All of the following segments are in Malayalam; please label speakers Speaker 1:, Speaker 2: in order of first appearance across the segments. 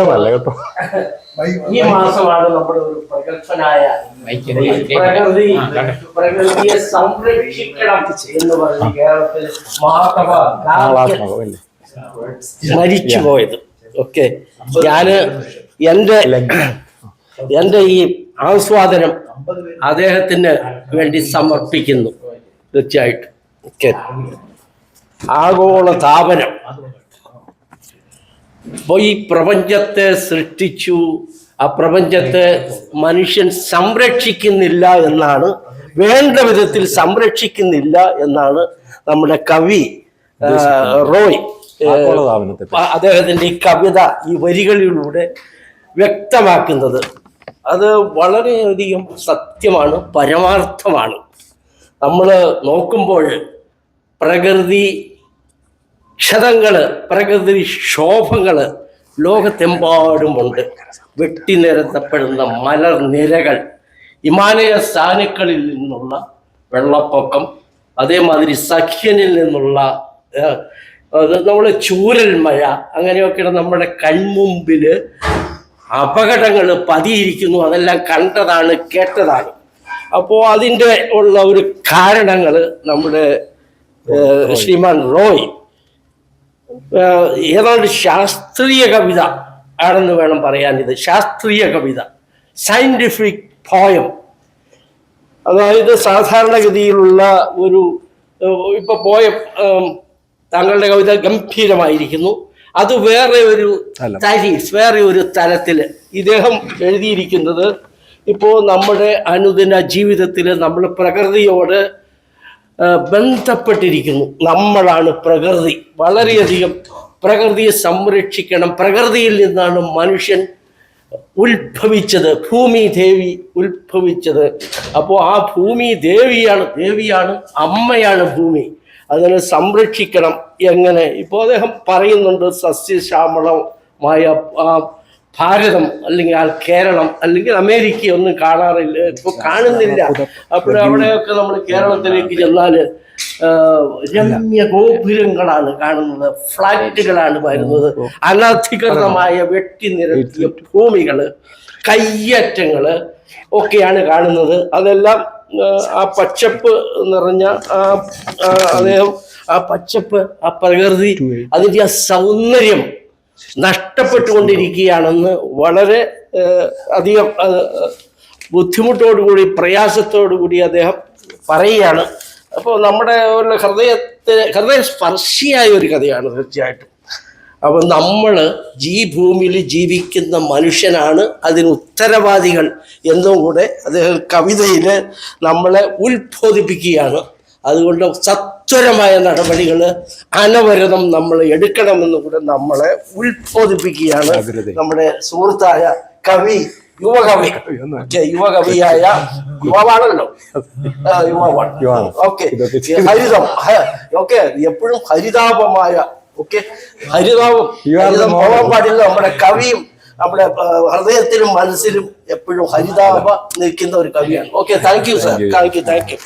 Speaker 1: കേട്ടോ.
Speaker 2: ഈ മാസമാണ് നമ്മുടെ ഒരു പ്രഗത്ഭനായ പ്രകൃതിയെ സംരക്ഷിക്കണം എന്ന് പറഞ്ഞ് കേരളത്തിൽ മഹാത്മാ മരിച്ചു പോയത്. ഓക്കെ, ഞാന് എന്റെ ഈ ആസ്വാദനം അദ്ദേഹത്തിന് വേണ്ടി സമർപ്പിക്കുന്നു. തീർച്ചയായിട്ടും. ഓക്കെ, ആഗോള താപനം അപ്പോൾ ഈ പ്രപഞ്ചത്തെ സൃഷ്ടിച്ചു, ആ പ്രപഞ്ചത്തെ മനുഷ്യൻ സംരക്ഷിക്കുന്നില്ല എന്നാണ്, വേണ്ട വിധത്തിൽ സംരക്ഷിക്കുന്നില്ല എന്നാണ് നമ്മുടെ കവി റോയ് അദ്ദേഹത്തിന്റെ ഈ കവിത ഈ വരികളിലൂടെ വ്യക്തമാക്കുന്നത്. അത് വളരെയധികം സത്യമാണ്, പരമാർത്ഥമാണ്. നമ്മൾ നോക്കുമ്പോൾ പ്രകൃതി ക്ഷതങ്ങള്, പ്രകൃതി ക്ഷോഭങ്ങള് ലോകത്തെമ്പാടുമുണ്ട്. വെട്ടിനിരത്തപ്പെടുന്ന മലർനിരകൾ, ഹിമാലയ സാനുക്കളിൽ നിന്നുള്ള വെള്ളപ്പൊക്കം, അതേമാതിരി സഖ്യനിൽ നിന്നുള്ള നമ്മുടെ ചൂരൽ മഴ, അങ്ങനെയൊക്കെയാണ് നമ്മുടെ കൺമുമ്പില് അപകടങ്ങൾ പതിയിരിക്കുന്നു. അതെല്ലാം കണ്ടതാണ്, കേട്ടതാണ്. അപ്പോൾ അതിൻ്റെ ഉള്ള ഒരു കാരണങ്ങൾ നമ്മുടെ ശ്രീമാൻ റോയ് ഏതാണ്ട് ശാസ്ത്രീയ കവിത ആണെന്ന് വേണം പറയാൻ. ഇത് ശാസ്ത്രീയ കവിത, സയന്റിഫിക് പോയം. അതായത് സാധാരണഗതിയിലുള്ള ഒരു ഇപ്പൊ പോയം, താങ്കളുടെ കവിത ഗംഭീരമായിരിക്കുന്നു. അത് വേറെ ഒരു വേറെ ഒരു തലത്തിൽ ഇദ്ദേഹം എഴുതിയിരിക്കുന്നത്. ഇപ്പോൾ നമ്മുടെ അനുദിന ജീവിതത്തിൽ നമ്മൾ പ്രകൃതിയോട് ബന്ധപ്പെട്ടിരിക്കുന്നു. നമ്മളാണ് പ്രകൃതി. വളരെയധികം പ്രകൃതിയെ സംരക്ഷിക്കണം. പ്രകൃതിയിൽ നിന്നാണ് മനുഷ്യൻ ഉത്ഭവിച്ചത്, ഭൂമി ദേവി ഉത്ഭവിച്ചത്. അപ്പോൾ ആ ഭൂമി ദേവിയാണ്, അമ്മയാണ് ഭൂമി. അതിനെ സംരക്ഷിക്കണം. എങ്ങനെ? ഇപ്പോൾ അദ്ദേഹം പറയുന്നുണ്ട്, സസ്യശ്യാമളമായ ഭാരതം അല്ലെങ്കിൽ കേരളം അല്ലെങ്കിൽ അമേരിക്ക ഒന്നും കാണാറില്ല, ഇപ്പോൾ കാണുന്നില്ല. അപ്പോൾ അവിടെയൊക്കെ നമ്മൾ കേരളത്തിലേക്ക് ചെന്നാൽ രമ്യ ഗോപുരങ്ങളാണ് കാണുന്നത്, ഫ്ലാറ്റുകളാണ് വരുന്നത്, അനധികൃതമായ വെട്ടിനിരത്തിയ ഭൂമികള്, കയ്യേറ്റങ്ങള് ഒക്കെയാണ് കാണുന്നത്. അതെല്ലാം ആ പച്ചപ്പ് നിറഞ്ഞ അദ്ദേഹം ആ പച്ചപ്പ്, ആ പ്രകൃതി, അതിൻ്റെ ആ സൗന്ദര്യം നഷ്ടപ്പെട്ടുകൊണ്ടിരിക്കുകയാണെന്ന് വളരെ അധികം ബുദ്ധിമുട്ടോടുകൂടി, പ്രയാസത്തോടുകൂടി അദ്ദേഹം പറയുകയാണ്. അപ്പോൾ നമ്മുടെ ഒരു ഹൃദയസ്പർശിയായ ഒരു കഥയാണ് തീർച്ചയായിട്ടും. അപ്പോൾ നമ്മൾ ഈ ഭൂമിയിൽ ജീവിക്കുന്ന മനുഷ്യനാണ് അതിന് ഉത്തരവാദികൾ എന്നും കൂടെ അദ്ദേഹം കവിതയിൽ നമ്മളെ ഉത്ബോധിപ്പിക്കുകയാണ്. അതുകൊണ്ട് സത്വരമായ നടപടികൾ അനവരതം നമ്മൾ എടുക്കണമെന്ന് കൂടെ നമ്മളെ ഉത്ബോധിപ്പിക്കുകയാണ് നമ്മുടെ സുഹൃത്തായ കവി, യുവകവിയായ യുവാവാണല്ലോ, യുവാവാണ്. ഓക്കെ, ഹരിതം. ഓക്കെ, എപ്പോഴും ഹരിതാപമായ, ഓക്കെ, ഹരിതം പോകാൻ പാടില്ല. നമ്മുടെ കവിയും നമ്മുടെ ഹൃദയത്തിലും മനസ്സിലും എപ്പോഴും ഹരിതാപ നിൽക്കുന്ന ഒരു കവിയാണ്. Okay, thank you sir, thank you.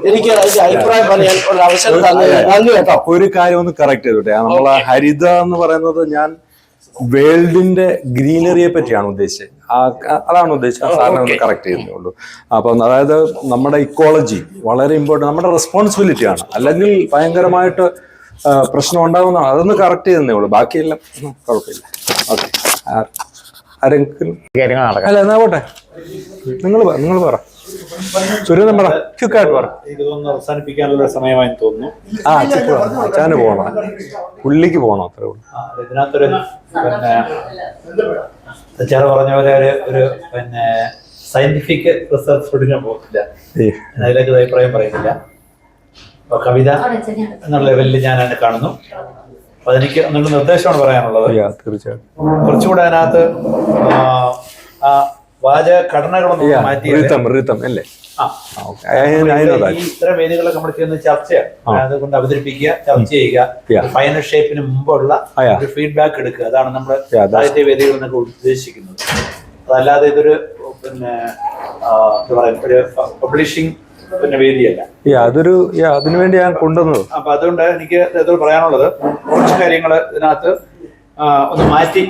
Speaker 2: എനിക്ക് അതിന്റെ അഭിപ്രായം പറയാൻ ഒരു അവസരം തന്നു കേട്ടോ.
Speaker 1: ഒരു കാര്യം ഒന്ന് കറക്റ്റ് ചെയ്തോട്ടെ. നമ്മളെ ഹരിത എന്ന് പറയുന്നത് ഞാൻ വേൾഡിന്റെ ഗ്രീനറിയെ പറ്റിയാണ് ഉദ്ദേശിച്ചത്. അതാണ് ഉദ്ദേശിച്ചത്. സാറിനെ ഒന്ന് കറക്റ്റ് ചെയ്യുന്നേ ഉള്ളൂ. അപ്പം അതായത് നമ്മുടെ ഇക്കോളജി വളരെ ഇമ്പോർട്ടൻ്റ്, നമ്മുടെ റെസ്പോൺസിബിലിറ്റിയാണ്. അല്ലെങ്കിൽ ഭയങ്കരമായിട്ട് പ്രശ്നം ഉണ്ടാകുന്നതാണ്. അതൊന്ന് കറക്റ്റ് ചെയ്യുന്നേ ഉള്ളൂ. ബാക്കിയെല്ലാം കുഴപ്പമില്ല. ഓക്കെ, ആരെങ്കിലും അല്ല എന്നാ പോട്ടെ, നിങ്ങൾ പറ, സുരേന്ദ്രൻ പറ, ക്വിക്കായിട്ട് പറ.
Speaker 3: ഇതൊന്ന് അവസാനിപ്പിക്കാനുള്ള സമയമായി തോന്നുന്നു.
Speaker 1: അച്ഛന് പോകണം, പുള്ളിക്ക് പോകണം, അത്രേ ഉള്ളൂ.
Speaker 3: ഇതിനകത്തൊരു ചേർ പറഞ്ഞ പോലെ ഒരു സയന്റിഫിക് റിസർച്ച് പഠിക്കാൻ പോകില്ല, അതിലേക്ക് അഭിപ്രായം പറയുന്നില്ല. അപ്പൊ കവിത എന്നുള്ള ലെവലിൽ ഞാൻ അതിനെ കാണുന്നു. അപ്പൊ അതെനിക്ക് എന്നുള്ള നിർദ്ദേശമാണ് പറയാനുള്ളത്.
Speaker 1: തീർച്ചയായിട്ടും
Speaker 3: കുറച്ചുകൂടെ അതിനകത്ത് ആ വാചക ഘടനകളൊന്നും മാറ്റി
Speaker 1: അല്ലേ?
Speaker 3: ഇത്തരം വേദികളൊക്കെ നമ്മൾ ചെയ്യുന്ന ചർച്ചയാണ്. അതുകൊണ്ട് അവതരിപ്പിക്കുക, ചർച്ച ചെയ്യുക, ഫൈനൽ ഷേപ്പിന് മുമ്പുള്ള ഒരു ഫീഡ്ബാക്ക് എടുക്കുക. അതാണ് നമ്മൾ സാഹിത്യ വേദികൾ എന്നൊക്കെ ഉദ്ദേശിക്കുന്നത്. അതല്ലാതെ ഇതൊരു എന്താ പറയുക, ഒരു പബ്ലിഷിംഗ് വേദിയല്ല.
Speaker 1: അതിനുവേണ്ടി ഞാൻ കൊണ്ടുവന്നത്.
Speaker 3: അപ്പൊ അതുകൊണ്ട് എനിക്ക് പറയാനുള്ളത്, കുറച്ച് കാര്യങ്ങൾ ഇതിനകത്ത് ഒന്ന് മാറ്റി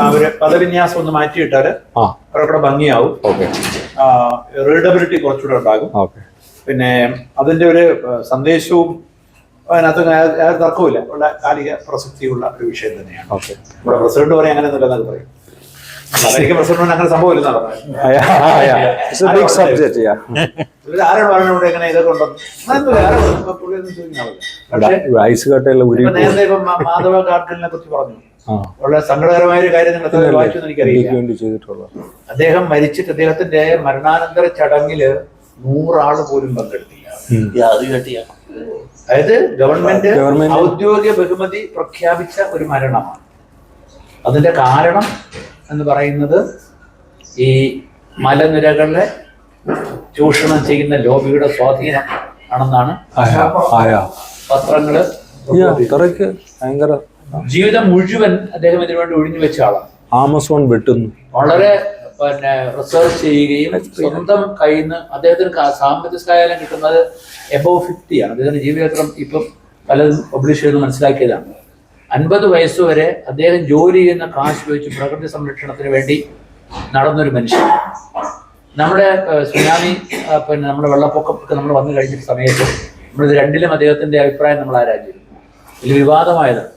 Speaker 3: അവര് പദവിന്യാസം ഒന്ന് മാറ്റിയിട്ടാല്
Speaker 1: ആ
Speaker 3: അവരൊക്കെ ഭംഗിയാവും.
Speaker 1: ഓക്കെ
Speaker 3: റീഡബിലിറ്റി കുറച്ചുകൂടെ ഉണ്ടാകും.
Speaker 1: ഓക്കെ
Speaker 3: പിന്നെ അതിന്റെ ഒരു സന്ദേശവും അതിനകത്ത് തർക്കമില്ല, ഉള്ള കാലിക പ്രസക്തിയുള്ള ഒരു വിഷയം തന്നെയാണ്.
Speaker 1: ഓക്കെ
Speaker 3: നമ്മുടെ പ്രസിഡന്റ് പറയാൻ അങ്ങനെ എന്നൊക്കെ പറയും. അമേരിക്കൻ പ്രസിഡന്റ് അങ്ങനെ സംഭവമില്ല നടന്നത്.
Speaker 1: സബ്ജക്റ്റ്
Speaker 3: ആരാണ് പറഞ്ഞോണ്ട് എങ്ങനെ ഇതൊക്കെ ഉണ്ടെന്ന്
Speaker 1: ഐസ് കട്ടയുള്ള
Speaker 3: നേരത്തെ ഇപ്പം മാധവ ഗാഡ്ഗിലിനെ കുറിച്ച് പറഞ്ഞു. വളരെ സങ്കടകരമായ ഒരു കാര്യം നിങ്ങൾ വായിച്ചെന്ന് എനിക്കറിയില്ല. അദ്ദേഹം മരിച്ചിട്ട് അദ്ദേഹത്തിന്റെ മരണാനന്തര ചടങ്ങില് 100 ആള് പോലും പങ്കെടുത്തില്ല. അതായത് ഗവൺമെന്റ് ഔദ്യോഗിക ബഹുമതി പ്രഖ്യാപിച്ച ഒരു മരണമാണ്. അതിന്റെ കാരണം എന്ന് പറയുന്നത് ഈ മലനിരകളെ ചൂഷണം ചെയ്യുന്ന ലോബിയുടെ സ്വാധീനം ആണെന്നാണ് പത്രങ്ങള്. ജീവിതം മുഴുവൻ അദ്ദേഹം ഇതിനു വേണ്ടി ഒഴിഞ്ഞു വെച്ച ആളാണ്.
Speaker 1: ആമസോൺ വെട്ടുന്നു.
Speaker 3: വളരെ പിന്നെ റിസർച്ച് ചെയ്യുകയും സ്വന്തം കയ്യിൽ നിന്ന് അദ്ദേഹത്തിന് സാമ്പത്തിക സഹായം കിട്ടുന്നത് എബോവ് 50 ആണ്. അദ്ദേഹത്തിന്റെ ജീവിതചരിത്രം ഇപ്പം പലതും പബ്ലിഷ് ചെയ്ത് മനസ്സിലാക്കിയതാണ്. 50 വയസ്സ് വരെ അദ്ദേഹം ജോലി ചെയ്യുന്ന കാശ് ഉപയോഗിച്ച് പ്രകൃതി സംരക്ഷണത്തിന് വേണ്ടി നടന്നൊരു മനുഷ്യൻ. നമ്മുടെ സുനാമി പിന്നെ നമ്മുടെ വെള്ളപ്പൊക്കം ഒക്കെ നമ്മൾ വന്നു കഴിഞ്ഞ സമയത്ത് നമ്മളിത് രണ്ടിലും അദ്ദേഹത്തിന്റെ അഭിപ്രായം നമ്മൾ ആരാഞ്ഞിരുന്നു. ഇതിൽ വിവാദമായതാണ്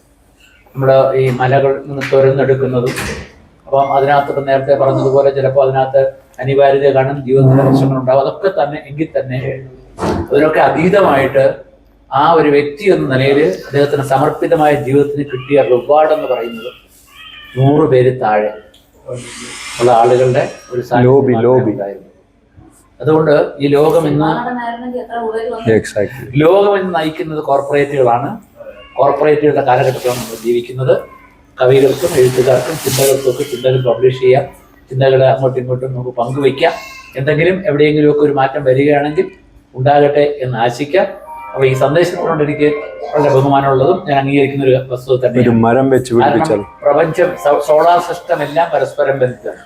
Speaker 3: നമ്മുടെ ഈ മലകൾ നിന്ന് തുരന്നെടുക്കുന്നതും. അപ്പം അതിനകത്ത് നേരത്തെ പറഞ്ഞതുപോലെ ചിലപ്പോൾ അതിനകത്ത് അനിവാര്യത കാണും, ജീവിതത്തിലെ പ്രശ്നങ്ങളുണ്ടാവും. അതൊക്കെ തന്നെ എങ്കിൽ തന്നെ അതിനൊക്കെ അതീതമായിട്ട് ആ ഒരു വ്യക്തി എന്ന നിലയിൽ അദ്ദേഹത്തിന് സമർപ്പിതമായ ജീവിതത്തിന് കിട്ടിയ റിവാർഡ് എന്ന് പറയുന്നത് 100 പേര് താഴെ ഉള്ള ആളുകളുടെ ഒരു ഉണ്ടായിരുന്നു. അതുകൊണ്ട് ഈ ലോകം ഇന്ന് നയിക്കുന്നത് കോർപ്പറേറ്റുകളാണ്. കോർപ്പറേറ്റുകളുടെ കാലഘട്ടത്തിലാണ് നമ്മൾ ജീവിക്കുന്നത്. കവികൾക്കും എഴുത്തുകാർക്കും ചിന്തകൾക്കൊക്കെ ചിന്തകൾ പബ്ലിഷ് ചെയ്യാം, ചിന്തകളെ അങ്ങോട്ടും ഇങ്ങോട്ടും നമുക്ക് പങ്കുവയ്ക്കാം. എന്തെങ്കിലും എവിടെയെങ്കിലുമൊക്കെ ഒരു മാറ്റം വരികയാണെങ്കിൽ ഉണ്ടാകട്ടെ എന്ന് ആശിക്കാം. അപ്പൊ ഈ സന്ദേശത്തിനോട് എനിക്ക് വളരെ ബഹുമാനമുള്ളതും ഞാൻ അംഗീകരിക്കുന്ന ഒരു വസ്തുത തന്നെയാണ്. പ്രപഞ്ചം, സോളാർ സിസ്റ്റം എല്ലാം പരസ്പരം ബന്ധിതമാണ്.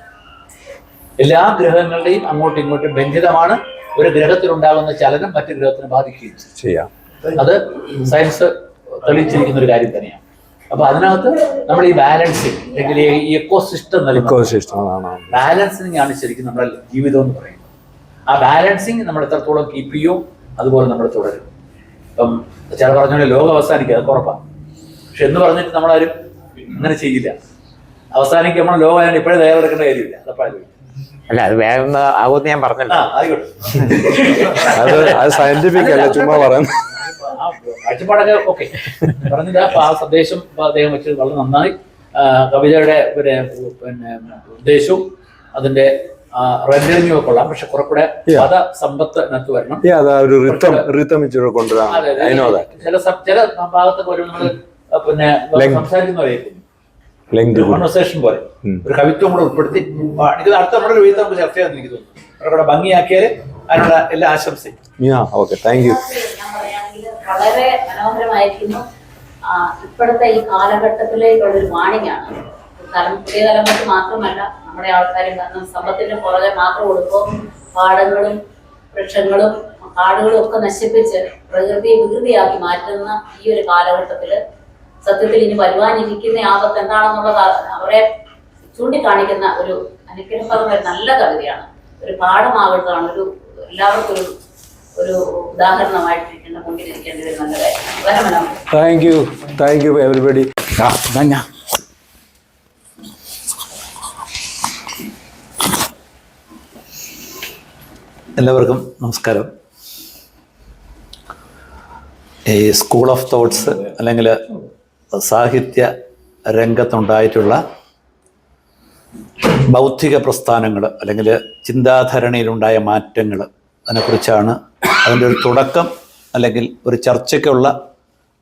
Speaker 3: എല്ലാ ഗ്രഹങ്ങളുടെയും അങ്ങോട്ടും ഇങ്ങോട്ടും ബന്ധിതമാണ്. ഒരു ഗ്രഹത്തിലുണ്ടാകുന്ന ചലനം മറ്റു ഗ്രഹത്തിന് ബാധിക്കുകയും ചെയ്യാം. അത് സയൻസ് തെളിയിച്ചിരിക്കുന്ന ഒരു കാര്യം തന്നെയാണ്. അപ്പൊ അതിനകത്ത് നമ്മൾ ഈ ബാലൻസിങ് അല്ലെങ്കിൽ ഈ എക്കോസിസ്റ്റം ബാലൻസിങ് ആണ് ശരിക്കും നമ്മുടെ ജീവിതം എന്ന് പറയുന്നത്. ആ ബാലൻസിങ് നമ്മൾ എത്രത്തോളം കീപ്പ് ചെയ്യും അതുപോലെ നമ്മൾ തുടരും. ഇപ്പം ചില പറഞ്ഞ ലോകം അവസാനിക്കുക, അത് ഉറപ്പാണ്. പക്ഷെ എന്ന് പറഞ്ഞിട്ട് നമ്മളാരും അങ്ങനെ ചെയ്യില്ല. അവസാനിക്കുക നമ്മൾ ലോകം ആയതുകൊണ്ട് ഇപ്പോഴേ തയ്യാറെടുക്കേണ്ട കാര്യമില്ല. അതപ്പോഴും
Speaker 4: അല്ല, അത് വേഗം ആവുമെന്ന് ഞാൻ പറഞ്ഞല്ലോ.
Speaker 3: ആയിക്കോട്ടെ,
Speaker 1: അത് സയന്റിഫിക് അല്ല, ചുമ്മാ പറയുന്നത്.
Speaker 3: കാഴ്ചപ്പാടൊക്കെ ഓക്കെ പറഞ്ഞില്ല. അപ്പൊ ആ സന്ദേശം അദ്ദേഹം വെച്ചത് വളരെ നന്നായി. കവിതയുടെ പിന്നെ ഉദ്ദേശവും അതിന്റെ റെൻഡറിങ്ങും ഒക്കെ കൊള്ളാം. പക്ഷെ കുറെക്കൂടെ പദസമ്പത്ത് അതിനകത്ത് വരണം. ചില ഭാഗത്തൊക്കെ വരും നമ്മള് പിന്നെ സംസാരിക്കുന്ന കോൺവെർസേഷൻ പോലെ ഒരു കവിത്വം കൂടെ ഉൾപ്പെടുത്തി എനിക്ക് അടുത്ത നമ്മുടെ ഒരു വീഴ്ച നമുക്ക് ചർച്ച ചെയ്യാൻ എനിക്ക് തോന്നുന്നു. അവരുടെ ഭംഗിയാക്കിയാല് അതിനുള്ള എല്ലാ ആശംസയും.
Speaker 5: വളരെ മനോഹരമായിരിക്കുന്നു. ഇപ്പോഴത്തെ ഈ കാലഘട്ടത്തിലേക്കുള്ളൊരു വാണിംഗാണ്. പുതിയ തലമുറയ്ക്ക് മാത്രമല്ല, നമ്മുടെ ആൾക്കാരും. കാരണം സമ്പത്തിന്റെ പുറകെ മാത്രം കൊടുക്കുമ്പോൾ പാടങ്ങളും വൃക്ഷങ്ങളും കാടുകളും ഒക്കെ നശിപ്പിച്ച് പ്രകൃതിയെ വികൃതിയാക്കി മാറ്റുന്ന ഈ ഒരു കാലഘട്ടത്തില് സത്യത്തിൽ ഇനി വരുവാനിരിക്കുന്ന ആപത്ത് എന്താണെന്നുള്ളത് അവരെ ചൂണ്ടിക്കാണിക്കുന്ന ഒരു അനുഗ്രഹപരമായ ഒരു നല്ല കവിതയാണ്. ഒരു പാഠമാകേണ്ടതാണ്. ഒരു എല്ലാവർക്കും ഒരു ഉദാഹരണമായിട്ടിരിക്കേണ്ട മുന്നിലിരിക്കേണ്ട ഒരു നല്ല കാര്യം.
Speaker 1: Thank you everybody.
Speaker 3: എല്ലാവർക്കും നമസ്കാരം. ഈ സ്കൂൾ ഓഫ് തോട്ട്സ് അല്ലെങ്കിൽ സാഹിത്യ രംഗത്തുണ്ടായിട്ടുള്ള ബൗദ്ധിക പ്രസ്ഥാനങ്ങൾ അല്ലെങ്കിൽ ചിന്താധരണയിലുണ്ടായ മാറ്റങ്ങൾ, അതിനെക്കുറിച്ചാണ് അതിൻ്റെ ഒരു തുടക്കം അല്ലെങ്കിൽ ഒരു ചർച്ചയ്ക്കുള്ള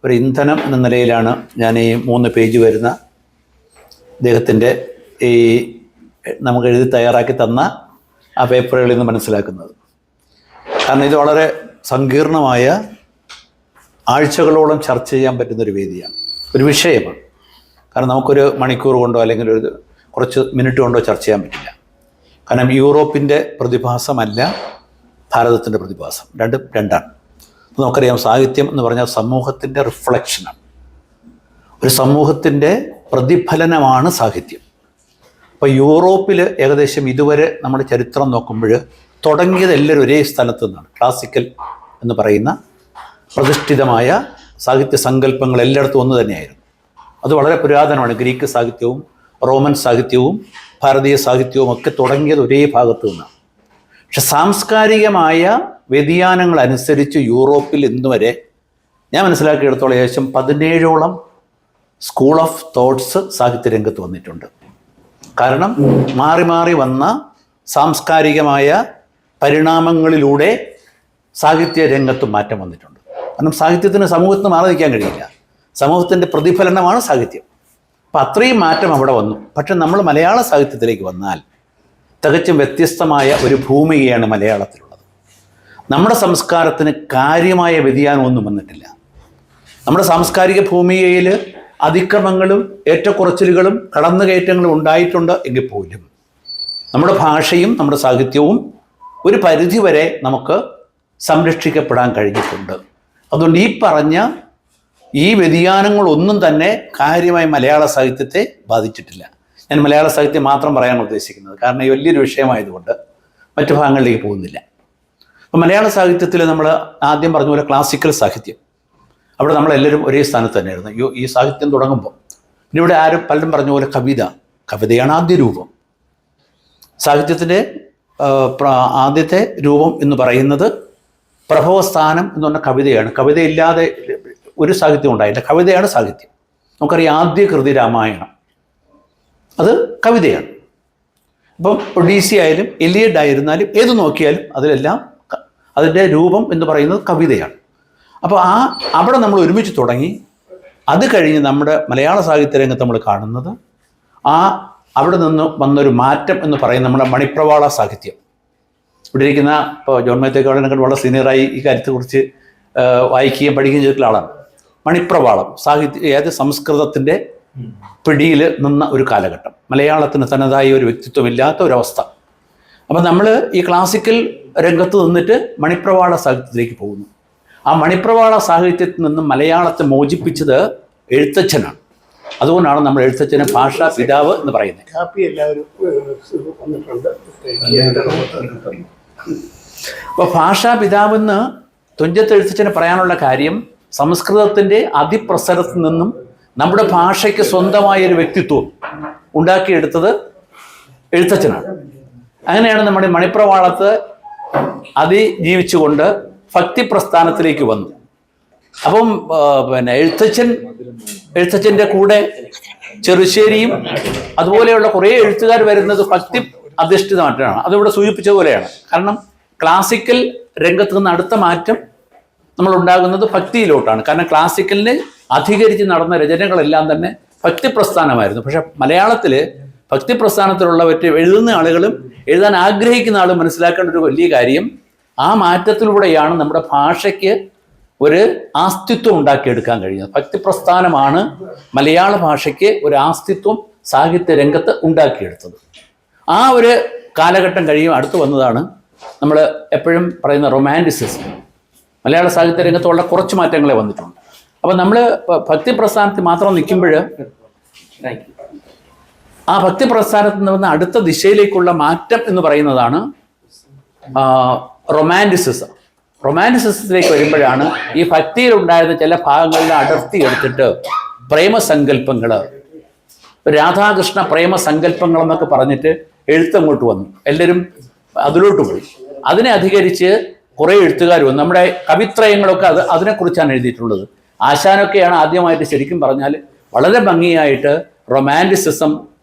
Speaker 3: ഒരു ഇന്ധനം എന്ന നിലയിലാണ് ഞാൻ ഈ 3 പേജ് വരുന്ന അദ്ദേഹത്തിൻ്റെ ഈ നമുക്ക് എഴുതി തയ്യാറാക്കി തന്ന ആ പേപ്പറുകളിൽ നിന്ന് മനസ്സിലാക്കുന്നത്. കാരണം ഇത് വളരെ സങ്കീർണമായ ആഴ്ചകളോളം ചർച്ച ചെയ്യാൻ പറ്റുന്നൊരു വേദിയാണ്, ഒരു വിഷയമാണ്. കാരണം നമുക്കൊരു മണിക്കൂർ കൊണ്ടോ അല്ലെങ്കിൽ ഒരു കുറച്ച് മിനിറ്റ് കൊണ്ടോ ചർച്ച ചെയ്യാൻ പറ്റില്ല. കാരണം യൂറോപ്പിൻ്റെ പ്രതിഭാസമല്ല ഭാരതത്തിൻ്റെ പ്രതിഭാസം, രണ്ടാണ്. നമുക്കറിയാം, സാഹിത്യം എന്ന് പറഞ്ഞാൽ സമൂഹത്തിൻ്റെ റിഫ്ലക്ഷനാണ്. ഒരു സമൂഹത്തിൻ്റെ പ്രതിഫലനമാണ് സാഹിത്യം. ഇപ്പോൾ യൂറോപ്പിൽ ഏകദേശം ഇതുവരെ നമ്മുടെ ചരിത്രം നോക്കുമ്പോൾ തുടങ്ങിയത് എല്ലാവരും ഒരേ സ്ഥലത്തു നിന്നാണ്. ക്ലാസിക്കൽ എന്ന് പറയുന്ന പ്രതിഷ്ഠിതമായ സാഹിത്യ സങ്കല്പങ്ങൾ എല്ലായിടത്തും ഒന്ന് തന്നെയായിരുന്നു. അത് വളരെ പുരാതനമാണ്. ഗ്രീക്ക് സാഹിത്യവും റോമൻ സാഹിത്യവും ഭാരതീയ സാഹിത്യവും ഒക്കെ തുടങ്ങിയത് ഒരേ ഭാഗത്തു നിന്നാണ്. പക്ഷെ സാംസ്കാരികമായ വ്യതിയാനങ്ങൾ അനുസരിച്ച് യൂറോപ്പിൽ ഇന്നുവരെ ഞാൻ മനസ്സിലാക്കിയെടുത്തോളം ഏകദേശം 17ഓളം സ്കൂൾ ഓഫ് തോട്ട്സ് സാഹിത്യ രംഗത്ത് വന്നിട്ടുണ്ട്. കാരണം മാറി മാറി വന്ന സാംസ്കാരികമായ പരിണാമങ്ങളിലൂടെ സാഹിത്യ രംഗത്ത് മാറ്റം വന്നിട്ടുണ്ട്. കാരണം സാഹിത്യത്തിന് സമൂഹത്തിന് മാറി നിൽക്കാൻ കഴിയില്ല. സമൂഹത്തിൻ്റെ പ്രതിഫലനമാണ് സാഹിത്യം. അപ്പം അത്രയും മാറ്റം അവിടെ വന്നു. പക്ഷെ നമ്മൾ മലയാള സാഹിത്യത്തിലേക്ക് വന്നാൽ തികച്ചും വ്യത്യസ്തമായ ഒരു ഭൂമികയാണ് മലയാളത്തിലുള്ളത്. നമ്മുടെ സംസ്കാരത്തിന് കാര്യമായ വ്യതിയാനമൊന്നും വന്നിട്ടില്ല. നമ്മുടെ സാംസ്കാരിക ഭൂമികയിൽ അതിക്രമങ്ങളും ഏറ്റക്കുറച്ചിലുകളും കടന്നുകയറ്റങ്ങളും ഉണ്ടായിട്ടുണ്ട് എങ്കിൽ പോലും നമ്മുടെ ഭാഷയും നമ്മുടെ സാഹിത്യവും ഒരു പരിധിവരെ നമുക്ക് സംരക്ഷിക്കപ്പെടാൻ കഴിഞ്ഞിട്ടുണ്ട്. അതുകൊണ്ട് ഈ പറഞ്ഞ ഈ വ്യതിയാനങ്ങളൊന്നും തന്നെ കാര്യമായി മലയാള സാഹിത്യത്തെ ബാധിച്ചിട്ടില്ല. ഞാൻ മലയാള സാഹിത്യം മാത്രം പറയാൻ ഉദ്ദേശിക്കുന്നത്, കാരണം ഈ വലിയൊരു വിഷയമായതുകൊണ്ട് മറ്റു ഭാഗങ്ങളിലേക്ക് പോകുന്നില്ല. അപ്പോൾ മലയാള സാഹിത്യത്തിൽ നമ്മൾ ആദ്യം പറഞ്ഞ പോലെ ക്ലാസിക്കൽ സാഹിത്യം, അവിടെ നമ്മളെല്ലാവരും ഒരേ സ്ഥാനത്ത് തന്നെയായിരുന്നു. ഈ സാഹിത്യം തുടങ്ങുമ്പോൾ പിന്നെ ഇവിടെ പലരും പറഞ്ഞ പോലെ കവിതയാണ് ആദ്യ രൂപം. സാഹിത്യത്തിൻ്റെ ആദ്യത്തെ രൂപം എന്ന് പറയുന്നത് പ്രഭവസ്ഥാനം എന്ന് പറഞ്ഞ കവിതയാണ്. കവിതയില്ലാതെ ഒരു സാഹിത്യം ഉണ്ടായില്ല. കവിതയാണ് സാഹിത്യം. നമുക്കറിയാം ആദ്യ കൃതി രാമായണം, അത് കവിതയാണ്. ഇപ്പം ഒഡീസി ആയാലും എലിയഡ് ആയിരുന്നാലും ഏത് നോക്കിയാലും അതിലെല്ലാം അതിൻ്റെ രൂപം എന്ന് പറയുന്നത് കവിതയാണ്. അപ്പോൾ അവിടെ നമ്മൾ ഒരുമിച്ച് തുടങ്ങി. അത് കഴിഞ്ഞ് നമ്മുടെ മലയാള സാഹിത്യ രംഗത്ത് നമ്മൾ കാണുന്നത് അവിടെ നിന്ന് വന്നൊരു മാറ്റം എന്ന് പറയുന്നത് നമ്മുടെ മണിപ്രവാള സാഹിത്യം. ഇവിടെ ഇരിക്കുന്ന ഇപ്പോൾ ജോൺ മേത്തേക്കാടിനൊക്കെ വളരെ സീനിയറായി ഈ കാര്യത്തെക്കുറിച്ച് വായിക്കുകയും പഠിക്കുകയും ചെയ്തിട്ടുള്ള ആളാണ്. മണിപ്രവാളം സാഹിത്യ സംസ്കൃതത്തിൻ്റെ പിടിയിൽ നിന്ന ഒരു കാലഘട്ടം, മലയാളത്തിന് തനതായ ഒരു വ്യക്തിത്വമില്ലാത്ത ഒരവസ്ഥ. അപ്പം നമ്മൾ ഈ ക്ലാസിക്കൽ രംഗത്ത് നിന്നിട്ട് മണിപ്രവാള സാഹിത്യത്തിലേക്ക് പോകുന്നു. ആ മണിപ്രവാള സാഹിത്യത്തിൽ നിന്നും മലയാളത്തെ മോചിപ്പിച്ചത് എഴുത്തച്ഛനാണ്. അതുകൊണ്ടാണ് നമ്മൾ എഴുത്തച്ഛനെ ഭാഷാ പിതാവ് എന്ന് പറയുന്നത്. അപ്പോൾ ഭാഷാ പിതാവെന്ന് തുഞ്ചത്ത് എഴുത്തച്ഛന് പറയാനുള്ള കാര്യം, സംസ്കൃതത്തിൻ്റെ അതിപ്രസരത്തിൽ നിന്നും നമ്മുടെ ഭാഷയ്ക്ക് സ്വന്തമായൊരു വ്യക്തിത്വം ഉണ്ടാക്കിയെടുത്തത് എഴുത്തച്ഛനാണ്. അങ്ങനെയാണ് നമ്മുടെ മണിപ്രവാളത്ത് അതിജീവിച്ചുകൊണ്ട് ഭക്തി പ്രസ്ഥാനത്തിലേക്ക് വന്നു. അപ്പം പിന്നെ എഴുത്തച്ഛൻ്റെ കൂടെ ചെറുശ്ശേരിയും അതുപോലെയുള്ള കുറേ എഴുത്തുകാർ വരുന്നത് ഭക്തി അധിഷ്ഠിതമായിട്ടാണ്. അതിവിടെ സൂചിപ്പിച്ചതുപോലെയാണ്. കാരണം ക്ലാസിക്കൽ രംഗത്ത് നിന്ന് അടുത്ത മാറ്റം നമ്മൾ ഉണ്ടാകുന്നത് ഭക്തിയിലോട്ടാണ്. കാരണം ക്ലാസിക്കലിനെ അധികരിച്ച് നടന്ന രചനകളെല്ലാം തന്നെ ഭക്തി പ്രസ്ഥാനമായിരുന്നു. പക്ഷെ മലയാളത്തിൽ ഭക്തി പ്രസ്ഥാനത്തിലുള്ളവറ്റ് എഴുതുന്ന ആളുകളും എഴുതാൻ ആഗ്രഹിക്കുന്ന ആളും മനസ്സിലാക്കേണ്ട ഒരു വലിയ കാര്യം, ആ മാറ്റത്തിലൂടെയാണ് നമ്മുടെ ഭാഷയ്ക്ക് ഒരു ആസ്തിത്വം ഉണ്ടാക്കിയെടുക്കാൻ കഴിയുന്നത്. ഭക്തി പ്രസ്ഥാനമാണ് മലയാള ഭാഷയ്ക്ക് ഒരു ആസ്തിത്വം സാഹിത്യ രംഗത്ത് ഉണ്ടാക്കിയെടുത്തത്. ആ ഒരു കാലഘട്ടം കഴിയും അടുത്ത് വന്നതാണ് നമ്മൾ എപ്പോഴും പറയുന്ന റൊമാൻറ്റിസിസം. മലയാള സാഹിത്യ രംഗത്ത് വളരെ കുറച്ച് മാറ്റങ്ങളെ വന്നിട്ടുണ്ട്. അപ്പം നമ്മൾ ഭക്തി പ്രസ്ഥാനത്തിൽ മാത്രം നിൽക്കുമ്പോൾ ആ ഭക്തി പ്രസ്ഥാനത്തിൽ നിന്ന് അടുത്ത ദിശയിലേക്കുള്ള മാറ്റം എന്ന് പറയുന്നതാണ് റൊമാൻറ്റിസിസം. റൊമാൻറ്റിസിസത്തിലേക്ക് വരുമ്പോഴാണ് ഈ ഭക്തിയിലുണ്ടായിരുന്ന ചില ഭാഗങ്ങളിൽ അടർത്തി എടുത്തിട്ട് പ്രേമസങ്കല്പങ്ങൾ, രാധാകൃഷ്ണ പ്രേമസങ്കല്പങ്ങൾ എന്നൊക്കെ പറഞ്ഞിട്ട് എഴുത്തങ്ങോട്ട് വന്നു. എല്ലാവരും അതിലോട്ട് പോയി. അതിനെ അധികരിച്ച് കുറേ എഴുത്തുകാർ വന്നു. നമ്മുടെ കവിത്രയങ്ങളൊക്കെ അതിനെക്കുറിച്ചാണ് എഴുതിയിട്ടുള്ളത്. ആശാനൊക്കെയാണ് ആദ്യമായിട്ട് ശരിക്കും പറഞ്ഞാൽ വളരെ ഭംഗിയായിട്ട് റൊമാൻറ്റിസിസം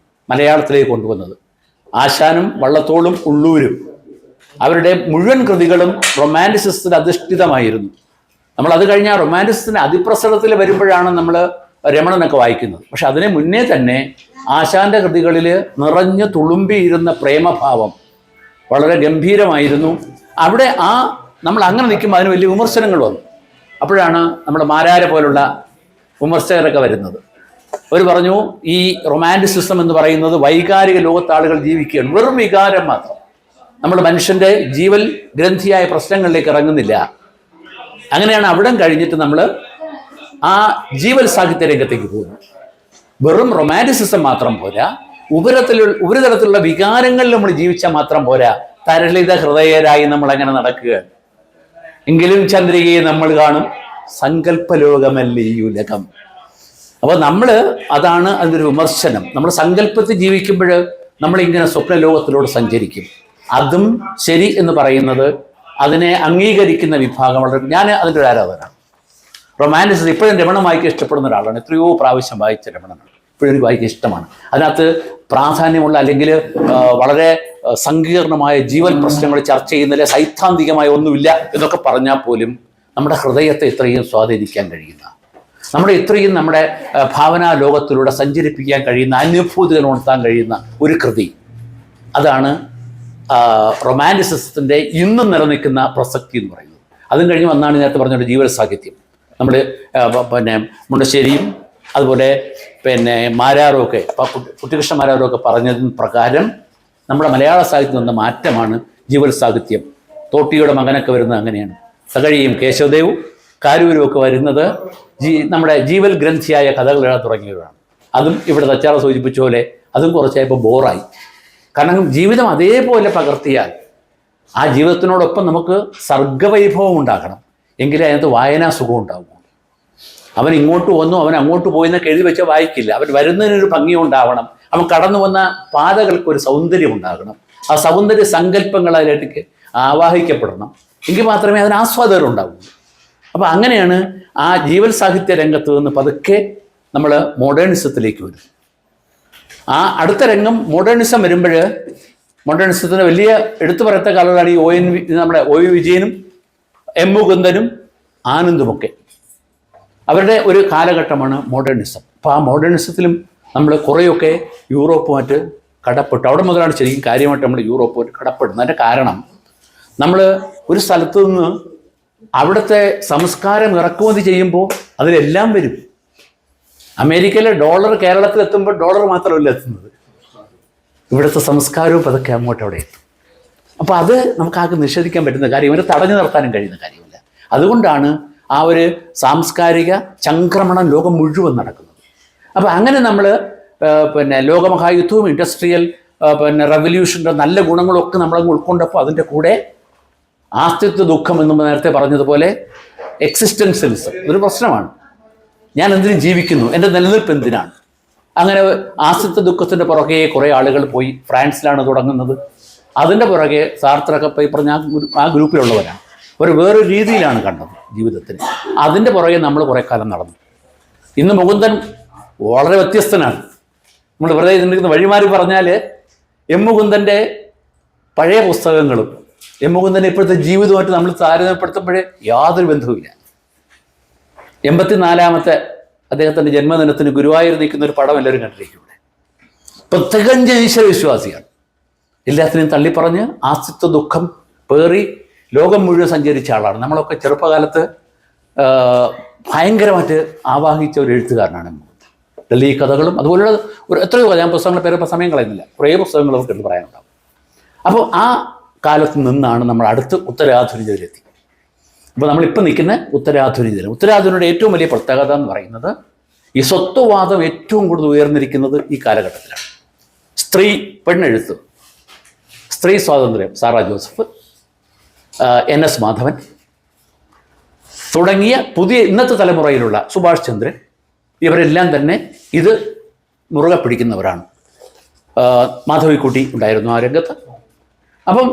Speaker 3: മലയാളത്തിലേക്ക് കൊണ്ടുവന്നത്. ആശാനും വള്ളത്തോളും ഉള്ളൂരും അവരുടെ മുഴുവൻ കൃതികളും റൊമാൻറ്റിസിസത്തിൽ അധിഷ്ഠിതമായിരുന്നു. നമ്മൾ അത് കഴിഞ്ഞാൽ റൊമാൻറ്റിസിസത്തിൻ്റെ അതിപ്രസരത്തിൽ വരുമ്പോഴാണ് നമ്മൾ രമണനൊക്കെ വായിക്കുന്നത്. പക്ഷെ അതിനെ മുന്നേ തന്നെ ആശാന്റെ കൃതികളിൽ നിറഞ്ഞു തുളുമ്പിയിരുന്ന പ്രേമഭാവം വളരെ ഗംഭീരമായിരുന്നു. അവിടെ നമ്മൾ അങ്ങനെ നിൽക്കുമ്പോൾ അതിന് വലിയ വിമർശനങ്ങൾ വന്നു. അപ്പോഴാണ് നമ്മുടെ മാരാരെ പോലുള്ള വിമർശകരൊക്കെ വരുന്നത്. അവർ പറഞ്ഞു, ഈ റൊമാൻറ്റിസിസം എന്ന് പറയുന്നത് വൈകാരിക ലോകത്ത് ആളുകൾ ജീവിക്കുകയാണ്, വെറും വികാരം മാത്രം. നമ്മൾ മനുഷ്യൻ്റെ ജീവൽ ഗ്രന്ഥിയായ പ്രശ്നങ്ങളിലേക്ക് ഇറങ്ങുന്നില്ല. അങ്ങനെയാണ് അവിടം കഴിഞ്ഞിട്ട് നമ്മൾ ആ ജീവൽ സാഹിത്യ രംഗത്തേക്ക് പോകുന്നു. വെറും റൊമാൻറ്റിസിസം മാത്രം പോരാ,
Speaker 6: ഉപരിതലത്തിലുള്ള വികാരങ്ങളിൽ നമ്മൾ ജീവിച്ചാൽ മാത്രം പോരാ, തരളിത ഹൃദയരായി നമ്മൾ അങ്ങനെ നടക്കുക. എങ്കിലും ചന്ദ്രികയെ നമ്മൾ കാണും, സങ്കല്പലോകമല്ലേ ഈ ഉലകം. അപ്പൊ അതാണ് അതിൻ്റെ വിമർശനം. നമ്മൾ സങ്കല്പത്തിൽ ജീവിക്കുമ്പോൾ നമ്മളിങ്ങനെ സ്വപ്നലോകത്തിലൂടെ സഞ്ചരിക്കും. അതും ശരി എന്ന് പറയുന്നത് അതിനെ അംഗീകരിക്കുന്ന വിഭാഗം വളരെ, ഞാൻ അതിൻ്റെ ഒരു ആരാധകനാണ്. റൊമാൻറ്റിസം ഇപ്പോഴും രമണ വായിക്കാൻ ഇഷ്ടപ്പെടുന്ന ഒരാളാണ്. എത്രയോ പ്രാവശ്യം വായിച്ച രമണനാണ്, ഇപ്പോഴും എനിക്ക് വായിക്കാൻ ഇഷ്ടമാണ്. അതിനകത്ത് പ്രാധാന്യമുള്ള അല്ലെങ്കിൽ വളരെ സങ്കീർണമായ ജീവൽ പ്രശ്നങ്ങൾ ചർച്ച ചെയ്യുന്നതിലെ സൈദ്ധാന്തികമായ ഒന്നുമില്ല എന്നൊക്കെ പറഞ്ഞാൽ പോലും നമ്മുടെ ഹൃദയത്തെ ഇത്രയും സ്വാധീനിക്കാൻ കഴിയുന്ന, നമ്മുടെ ഭാവനാ ലോകത്തിലൂടെ സഞ്ചരിപ്പിക്കാൻ കഴിയുന്ന, അനുഭൂതികൾ ഉണർത്താൻ കഴിയുന്ന ഒരു കൃതി, അതാണ് റൊമാൻറ്റിസിസത്തിൻ്റെ ഇന്നും നിലനിൽക്കുന്ന പ്രസക്തി എന്ന് പറയുന്നത്. അതും കഴിഞ്ഞ് വന്നാണ് നേരത്തെ പറഞ്ഞൊരു ജീവൽ സാഹിത്യം. നമ്മൾ മുണ്ടശ്ശേരിയും അതുപോലെ മാരാറുമൊക്കെ, കുട്ടികൃഷ്ണ മാരാറുമൊക്കെ പറഞ്ഞതിന് പ്രകാരം നമ്മുടെ മലയാള സാഹിത്യം വന്ന മാറ്റമാണ് ജീവൽ സാഹിത്യം. തോട്ടിയുടെ മകനൊക്കെ വരുന്നത് അങ്ങനെയാണ്. തകഴിയും കേശവദേവും കാരൂരും ഒക്കെ വരുന്നത് നമ്മുടെ ജീവൽ ഗ്രന്ഥിയായ കഥകൾ എഴുതാൻ തുടങ്ങിയവരാണ്. അതും ഇവിടെ തച്ചാറ സൂചിപ്പിച്ച പോലെ അതും കുറച്ചായപ്പോൾ ബോറായി. കാരണം ജീവിതം അതേപോലെ പകർത്തിയാൽ ആ ജീവിതത്തിനോടൊപ്പം നമുക്ക് സർഗവൈഭവം ഉണ്ടാക്കണം, എങ്കിലേ അതിനകത്ത് വായനാ സുഖം ഉണ്ടാകും. അവൻ ഇങ്ങോട്ട് വന്നു, അവൻ അങ്ങോട്ട് പോയെന്നൊക്കെ എഴുതി വെച്ചാൽ വായിക്കില്ല. അവൻ വരുന്നതിനൊരു ഭംഗി ഉണ്ടാവണം, അവൻ കടന്നു വന്ന പാതകൾക്കൊരു സൗന്ദര്യം ഉണ്ടാകണം. ആ സൗന്ദര്യ സങ്കല്പങ്ങൾ അതിലേക്ക് ആവാഹിക്കപ്പെടണം, എങ്കിൽ മാത്രമേ അതിന് ആസ്വാദകർ ഉണ്ടാവൂ. അപ്പം അങ്ങനെയാണ് ആ ജീവൽ സാഹിത്യ രംഗത്ത് നിന്ന് പതുക്കെ നമ്മൾ മോഡേണിസത്തിലേക്ക് വരും. ആ അടുത്ത രംഗം മോഡേണിസം വരുമ്പോൾ, മോഡേണിസത്തിന് വലിയ എടുത്തു പറയത്ത കാലങ്ങളാണ് ഈ നമ്മുടെ ഒ വി വിജയനും എം മുകുന്ദനും ആനന്ദുമൊക്കെ. അവരുടെ ഒരു കാലഘട്ടമാണ് മോഡേണിസം. അപ്പോൾ ആ മോഡേണിസത്തിലും നമ്മൾ കുറേയൊക്കെ യൂറോപ്പുമായിട്ട് കടപ്പെട്ടു. അവിടെ മുതലാണ് ശരിക്കും കാര്യമായിട്ട് നമ്മൾ യൂറോപ്പുമായിട്ട് കടപ്പെടുന്നത്. അതിൻ്റെ കാരണം, നമ്മൾ ഒരു സ്ഥലത്തു നിന്ന് അവിടുത്തെ സംസ്കാരം ഇറക്കുമതി ചെയ്യുമ്പോൾ അതിലെല്ലാം വരും. അമേരിക്കയിലെ ഡോളർ കേരളത്തിൽ എത്തുമ്പോൾ ഡോളർ മാത്രമല്ല എത്തുന്നത്, ഇവിടുത്തെ സംസ്കാരവും പതൊക്കെ അങ്ങോട്ട് അവിടെ എത്തും. അപ്പോൾ അത് നമുക്കാകെ നിഷേധിക്കാൻ പറ്റുന്ന കാര്യം, ഇവരെ തടഞ്ഞു നിർത്താനും കഴിയുന്ന കാര്യമില്ല. അതുകൊണ്ടാണ് ആ ഒരു സാംസ്കാരിക ചംക്രമണം ലോകം മുഴുവൻ നടക്കുന്നത്. അപ്പോൾ അങ്ങനെ നമ്മൾ ലോകമഹായുദ്ധവും ഇൻഡസ്ട്രിയൽ റെവല്യൂഷൻ്റെ നല്ല ഗുണങ്ങളൊക്കെ നമ്മളങ്ങ് ഉൾക്കൊണ്ടപ്പോൾ അതിൻ്റെ കൂടെ ആസ്തിത്വ ദുഃഖം എന്ന് നേരത്തെ പറഞ്ഞതുപോലെ എക്സിസ്റ്റൻഷ്യലിസം ഒരു പ്രശ്നമാണ്. ഞാൻ എന്തിനും ജീവിക്കുന്നു, എൻ്റെ നിലനിൽപ്പ് എന്തിനാണ്? അങ്ങനെ ആസ്തിത്വ ദുഃഖത്തിൻ്റെ പുറകെ കുറേ ആളുകൾ പോയി. ഫ്രാൻസിലാണ് തുടങ്ങുന്നത്. അതിൻ്റെ പുറകെ സാർത്രൊക്കെ പോയി പറഞ്ഞ ആ ഗ്രൂപ്പിലുള്ളവരാണ്. വേറൊരു രീതിയിലാണ് കണ്ടത് ജീവിതത്തിന്. അതിൻ്റെ പുറകെ നമ്മൾ കുറേ കാലം നടന്നു. ഇന്ന് മുകുന്ദൻ വളരെ വ്യത്യസ്തനാണ്. നമ്മൾ വെറുതെ ഇതിൻ്റെ വഴിമാറി പറഞ്ഞാൽ എം മുകുന്ദൻ്റെ പഴയ പുസ്തകങ്ങളും എം മുകുന്ദൻ്റെ ഇപ്പോഴത്തെ ജീവിതമായിട്ട് നമ്മൾ താരതമ്യപ്പെടുത്തുമ്പോഴേ യാതൊരു ബന്ധവുമില്ല. 84-ാമത്തെ അദ്ദേഹത്തിൻ്റെ ജന്മദിനത്തിന് ഗുരുവായൂർ നിൽക്കുന്ന ഒരു പടം എല്ലാവരും കണ്ടിരിക്കും. ഇപ്പം തികഞ്ഞ ഈശ്വരവിശ്വാസിയാണ്. എല്ലാത്തിനെയും തള്ളിപ്പറഞ്ഞ് ആസ്തിത്വ ദുഃഖം പേറി ലോകം മുഴുവൻ സഞ്ചരിച്ച ആളാണ്. നമ്മളൊക്കെ ചെറുപ്പകാലത്ത് ഭയങ്കരമായിട്ട് ആവാഹിച്ച ഒരു എഴുത്തുകാരനാണ് ഡൽഹി കഥകളും അതുപോലുള്ള എത്രയോ ഞാൻ പുസ്തകങ്ങളുടെ പേര് സമയം കളയുന്നില്ല, കുറേ പുസ്തകങ്ങൾ നമുക്ക് എടുത്ത് പറയാനുണ്ടാവും. അപ്പോൾ ആ കാലത്ത് നിന്നാണ് നമ്മൾ അടുത്ത് ഉത്തരാധുനികതയിലെത്തി. അപ്പോൾ നമ്മളിപ്പോൾ നിൽക്കുന്ന ഉത്തരാധുനികതയിൽ. ഉത്തരാധുനികയുടെ ഏറ്റവും വലിയ പ്രത്യേകത എന്ന് പറയുന്നത് ഈ സ്വത്വവാദം ഏറ്റവും കൂടുതൽ ഉയർന്നിരിക്കുന്നത് ഈ കാലഘട്ടത്തിലാണ്. സ്ത്രീ പെണ്ണെഴുത്ത്, സ്ത്രീ സ്വാതന്ത്ര്യം, സാറാ ജോസഫ്, NS മാധവൻ തുടങ്ങിയ പുതിയ ഇന്നത്തെ തലമുറയിലുള്ള സുഭാഷ് ചന്ദ്രൻ, ഇവരെല്ലാം തന്നെ ഇത് മുറുകെ പിടിക്കുന്നവരാണ്. മാധവിക്കുട്ടി ഉണ്ടായിരുന്നു ആ രംഗത്ത്. അപ്പം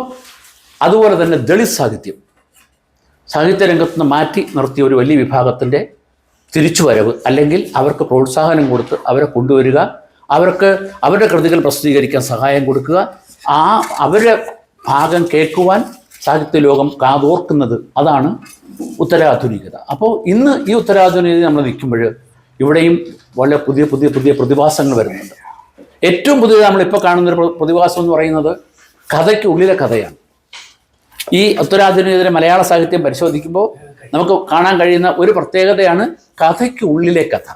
Speaker 6: അതുപോലെ തന്നെ ദളിത് സാഹിത്യ രംഗത്ത് നിന്ന് മാറ്റി നിർത്തിയ ഒരു വലിയ വിഭാഗത്തിൻ്റെ തിരിച്ചുവരവ്, അല്ലെങ്കിൽ അവർക്ക് പ്രോത്സാഹനം കൊടുത്ത് അവരെ കൊണ്ടുവരിക, അവർക്ക് അവരുടെ കൃതികൾ പ്രസിദ്ധീകരിക്കാൻ സഹായം കൊടുക്കുക, അവരുടെ ഭാഗം കേൾക്കുവാൻ സാഹിത്യ ലോകം കാതോർക്കുന്നത്, അതാണ് ഉത്തരാധുനികത. അപ്പോൾ ഇന്ന് ഈ ഉത്തരാധുനികത നമ്മൾ നിൽക്കുമ്പോൾ ഇവിടെയും വളരെ പുതിയ പുതിയ പുതിയ പ്രതിഭാസങ്ങൾ വരുന്നുണ്ട്. ഏറ്റവും പുതിയത് നമ്മളിപ്പോൾ കാണുന്നൊരു പ്രതിഭാസം എന്ന് പറയുന്നത് കഥയ്ക്ക് ഉള്ളിലെ കഥയാണ്. ഈ ഉത്തരാധുനികതയിലെ മലയാള സാഹിത്യം പരിശോധിക്കുമ്പോൾ നമുക്ക് കാണാൻ കഴിയുന്ന ഒരു പ്രത്യേകതയാണ് കഥയ്ക്ക് ഉള്ളിലെ കഥ.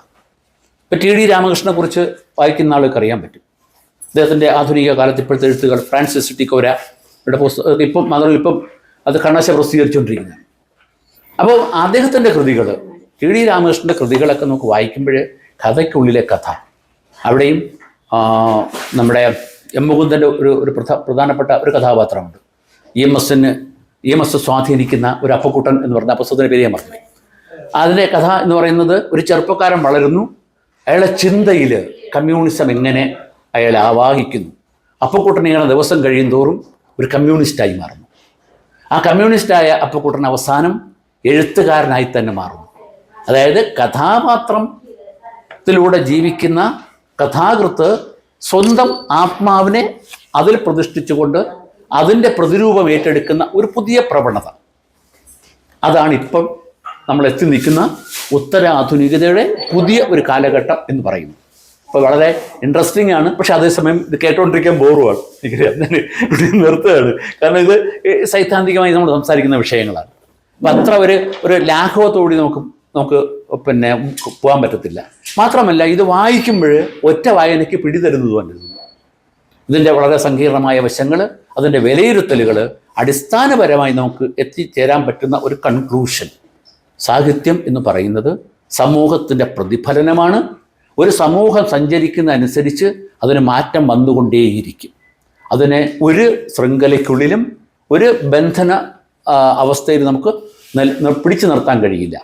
Speaker 6: ഇപ്പോൾ TD രാമകൃഷ്ണനെ കുറിച്ച് വായിക്കുന്ന ആൾക്ക് അറിയാൻ പറ്റും. അദ്ദേഹത്തിൻ്റെ ആധുനിക കാലത്ത് ഇപ്പോഴത്തെ എഴുത്തുകൾ ഫ്രാൻസിസ് ടിക്കോരയുടെ പുസ്തകം ഇപ്പം അത് കണ്ണാശ പ്രസിദ്ധീകരിച്ചുകൊണ്ടിരിക്കുന്നത്. അപ്പോൾ അദ്ദേഹത്തിൻ്റെ കൃതികൾ, TD രാമകൃഷ്ണൻ്റെ കൃതികളൊക്കെ നമുക്ക് വായിക്കുമ്പോൾ കഥയ്ക്കുള്ളിലെ കഥ, അവിടെയും നമ്മുടെ എം മുകുന്ദൻ്റെ ഒരു പ്രധാനപ്പെട്ട ഒരു കഥാപാത്രമുണ്ട്. EMS സ്വാധീനിക്കുന്ന ഒരു അപ്പക്കുട്ടൻ എന്ന് പറഞ്ഞ പുസ്തകത്തിൻ്റെ പേര് ഞാൻ പറഞ്ഞു. അതിൻ്റെ കഥ എന്ന് പറയുന്നത് ഒരു ചെറുപ്പക്കാരൻ വളരുന്നു, അയാളുടെ ചിന്തയിൽ കമ്മ്യൂണിസം എങ്ങനെ അയാളെ ആവാഹിക്കുന്നു. അപ്പക്കുട്ടൻ ഇങ്ങനെ ദിവസം കഴിയും തോറും ഒരു കമ്മ്യൂണിസ്റ്റായി മാറുന്നു. ആ കമ്മ്യൂണിസ്റ്റായ അപ്പക്കുട്ടൻ അവസാനം എഴുത്തുകാരനായി തന്നെ മാറുന്നു. അതായത് കഥാപാത്രത്തിലൂടെ ജീവിക്കുന്ന കഥാകൃത്ത് സ്വന്തം ആത്മാവിനെ അതിൽ പ്രതിഷ്ഠിച്ചുകൊണ്ട് അതിൻ്റെ പ്രതിരൂപം ഏറ്റെടുക്കുന്ന ഒരു പുതിയ പ്രവണത. അതാണ് ഇപ്പം നമ്മൾ എത്തി നിൽക്കുന്ന ഉത്തരാധുനികതയുടെ പുതിയ ഒരു കാലഘട്ടം എന്ന് പറയുന്നു. അപ്പോൾ വളരെ ഇൻട്രസ്റ്റിംഗ് ആണ്. പക്ഷെ അതേസമയം ഇത് കേട്ടോണ്ടിരിക്കാൻ ബോറുമാണ്. നിർത്തുകയാണ്. കാരണം ഇത് സൈദ്ധാന്തികമായി നമ്മൾ സംസാരിക്കുന്ന വിഷയങ്ങളാണ്. അപ്പം അത്ര ഒരു ലാഘവത്തോടെ നമുക്ക് പിന്നെ പോകാൻ പറ്റത്തില്ല. മാത്രമല്ല ഇത് വായിക്കുമ്പോൾ ഒറ്റ വായനയ്ക്ക് പിടിതരുന്നതുകൊണ്ട് ഇതിൻ്റെ വളരെ സങ്കീർണമായ വശങ്ങൾ, അതിൻ്റെ വിലയിരുത്തലുകൾ, അടിസ്ഥാനപരമായി നമുക്ക് എത്തിച്ചേരാൻ പറ്റുന്ന ഒരു കൺക്ലൂഷൻ. സാഹിത്യം എന്ന് പറയുന്നത് സമൂഹത്തിൻ്റെ പ്രതിഫലനമാണ്. ഒരു സമൂഹം സഞ്ചരിക്കുന്ന അനുസരിച്ച് അതിന് മാറ്റം വന്നുകൊണ്ടേയിരിക്കും. അതിനെ ഒരു ശൃംഖലയ്ക്കുള്ളിലും ഒരു ബന്ധന അവസ്ഥയിൽ നമുക്ക് പിടിച്ചു നിർത്താൻ കഴിയില്ല.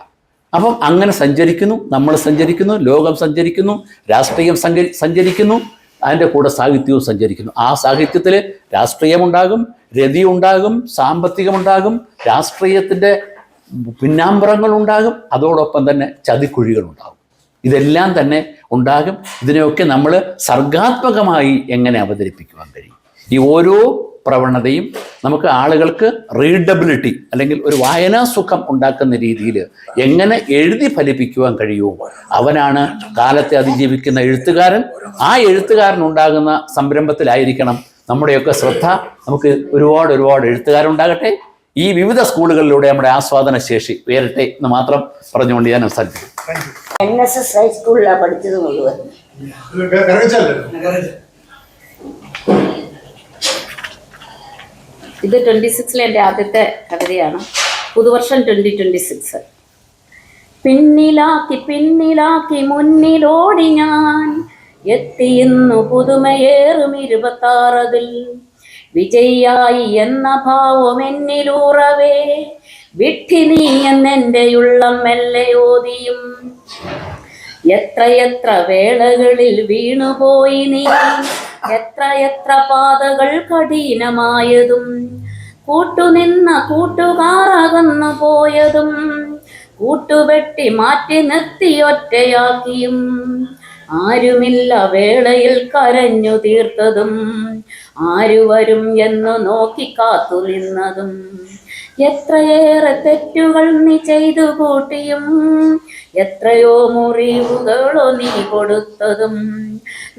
Speaker 6: അപ്പം അങ്ങനെ സഞ്ചരിക്കുന്നു, നമ്മൾ സഞ്ചരിക്കുന്നു, ലോകം സഞ്ചരിക്കുന്നു, രാഷ്ട്രീയം സഞ്ചരിക്കുന്നു, അതിൻ്റെ കൂടെ സാഹിത്യവും സഞ്ചരിക്കുന്നു. ആ സാഹിത്യത്തിൽ രാഷ്ട്രീയമുണ്ടാകും, രതിയുണ്ടാകും, സാമ്പത്തികമുണ്ടാകും, രാഷ്ട്രീയത്തിൻ്റെ പിന്നാമ്പുറങ്ങളുണ്ടാകും, അതോടൊപ്പം തന്നെ ചതിക്കുഴികളുണ്ടാകും. ഇതെല്ലാം തന്നെ ഉണ്ടാകും. ഇതിനെയൊക്കെ നമ്മൾ സർഗാത്മകമായി എങ്ങനെ അവതരിപ്പിക്കുവാൻ കഴിയും? ഈ ഓരോ പ്രവണതയും നമുക്ക് ആളുകൾക്ക് റീഡബിലിറ്റി അല്ലെങ്കിൽ ഒരു വായനാസുഖം ഉണ്ടാക്കുന്ന രീതിയിൽ എങ്ങനെ എഴുതി ഫലിപ്പിക്കുവാൻ കഴിയുമോ അവനാണ് കാലത്തെ അതിജീവിക്കുന്ന എഴുത്തുകാരൻ. ആ എഴുത്തുകാരൻ ഉണ്ടാകുന്ന സംരംഭത്തിലായിരിക്കണം നമ്മുടെയൊക്കെ ശ്രദ്ധ. നമുക്ക് ഒരുപാട് എഴുത്തുകാരുണ്ടാകട്ടെ. ഈ വിവിധ സ്കൂളുകളിലൂടെ നമ്മുടെ ആസ്വാദന ശേഷി ഉയരട്ടെ എന്ന് മാത്രം പറഞ്ഞുകൊണ്ട് ഞാൻ അവസാനിപ്പിക്കും.
Speaker 7: NSS ഹൈസ്കൂളിലാണ് പഠിച്ചത് മുഴുവൻ.
Speaker 5: ഇത് 26-ലെ എൻ്റെ ആദ്യത്തെ കവിതയാണ്. പുതുവർഷം 2026. പിന്നിലാക്കി മുന്നിലോടി ഞാൻ എത്തിയുന്നു പുതുമയേറും 26-ൽ. വിജയായി എന്ന ഭാവം എന്നിലൂറവേ വിട്ടി നീ എന്നെൻ്റെ ഉള്ളം മെല്ലയോതിയും. എത്ര വേളകളിൽ വീണുപോയി നീ, എത്ര പാതകൾ കഠിനമായതും, കൂട്ടുനിന്ന കൂട്ടുകാർ അകന്നു പോയതും, കൂട്ടുവെട്ടി മാറ്റി നിർത്തി ഒറ്റയാക്കിയും, ആരുമില്ല വേളയിൽ കരഞ്ഞു തീർത്തതും, ആരുവരും എന്നു നോക്കി കാത്തു നിന്നതും, എത്രയേറെ തെറ്റുകൾ നീ ചെയ്തു കൂട്ടിയും, എത്രയോ മുറിവുകളോ നീ കൊടുത്തതും,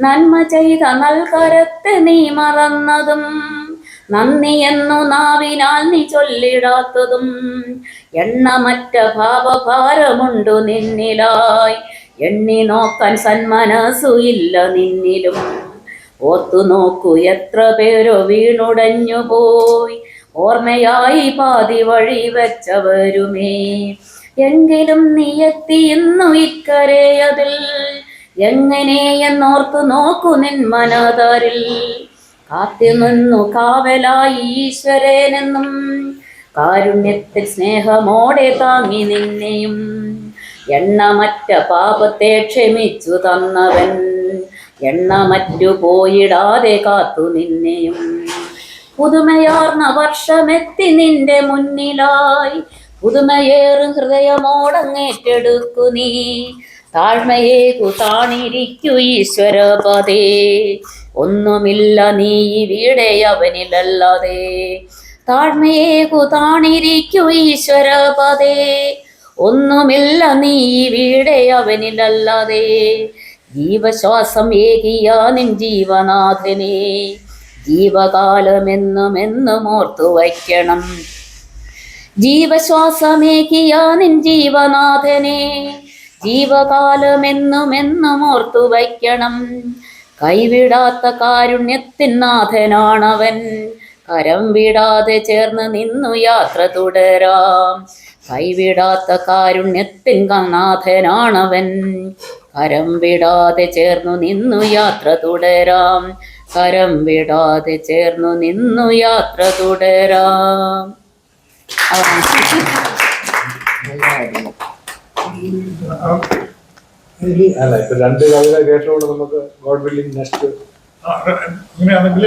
Speaker 5: നന്മ ചെയ്ത നൽകരത്തെ നീ മറന്നതും, നന്ദി എന്നു നാവിനാൽ നീ ചൊല്ലിടാത്തതും, എണ്ണമറ്റ ഭാവഭാരമുണ്ടു നിന്നിലായി, എണ്ണി നോക്കാൻ സന്മനസ്സു ഇല്ല നിന്നിലും. ഓർത്തു നോക്കൂ എത്ര പേരോ വീണുടഞ്ഞു പോയി, ഓർമ്മയായി പാതി വഴി വെച്ചവരുമേ. എങ്കിലും നീ എത്തി ഇന്നു ഇക്കരയതിൽ, എങ്ങനെയെന്നോർത്തു നോക്കു നിൻ മനതാരിൽ. കാത്തിനിന്നു കാവലായി ഈശ്വരനെന്നും, കാരുണ്യത്തിൽ സ്നേഹമോടെ താങ്ങി നിന്നെയും. എണ്ണമറ്റ പാപത്തെ ക്ഷമിച്ചു തന്നവൻ, എണ്ണമറ്റു പോയിടാതെ കാത്തു നിന്നെയും. പുതുമയാർന്ന വർഷമെത്തി നിന്റെ മുന്നിലായി, പുതുമയേറും ഹൃദയമോടങ്ങേറ്റെടുക്കു നീ. താഴ്മയേകു താണിരിക്കു ഈശ്വരപദേ, ഒന്നുമില്ല നീ ഇവിടെ അവനിലല്ലാതെ. താഴ്മയേകു താണിരിക്കു ഈശ്വരപദേ, ഒന്നുമില്ല നീ ഇവിടെ അവനിലല്ലാതെ. ജീവശ്വാസം ഏകിയ നിൻ ജീവനാഥനെ, ജീവകാലമെന്നും ഓർത്തു വയ്ക്കണം. ജീവശ്വാസമേകിയ നിൻ ജീവനാഥനെ, ജീവകാലമെന്നും ഓർത്തു വയ്ക്കണം. കൈവിടാത്ത കാരുണ്യത്തിൻ നാഥനാണവൻ, കരം വിടാതെ ചേർന്ന് നിന്നു യാത്ര തുടരാം. കൈവിടാത്ത കാരുണ്യത്തിൻ നാഥനാണവൻ, കരം വിടാതെ ചേർന്നു നിന്നു യാത്ര തുടരാം, കരം വിടാതെ ചേർന്നു നിന്നു യാത്ര തുടരാം.
Speaker 1: അല്ല ഇപ്പൊ രണ്ട് കവിത കേട്ടോണ്ട് നമുക്ക് ഗോഡ് വില്ലിംഗ് നെക്സ്റ്റ്
Speaker 8: അങ്ങനെയാണെങ്കിൽ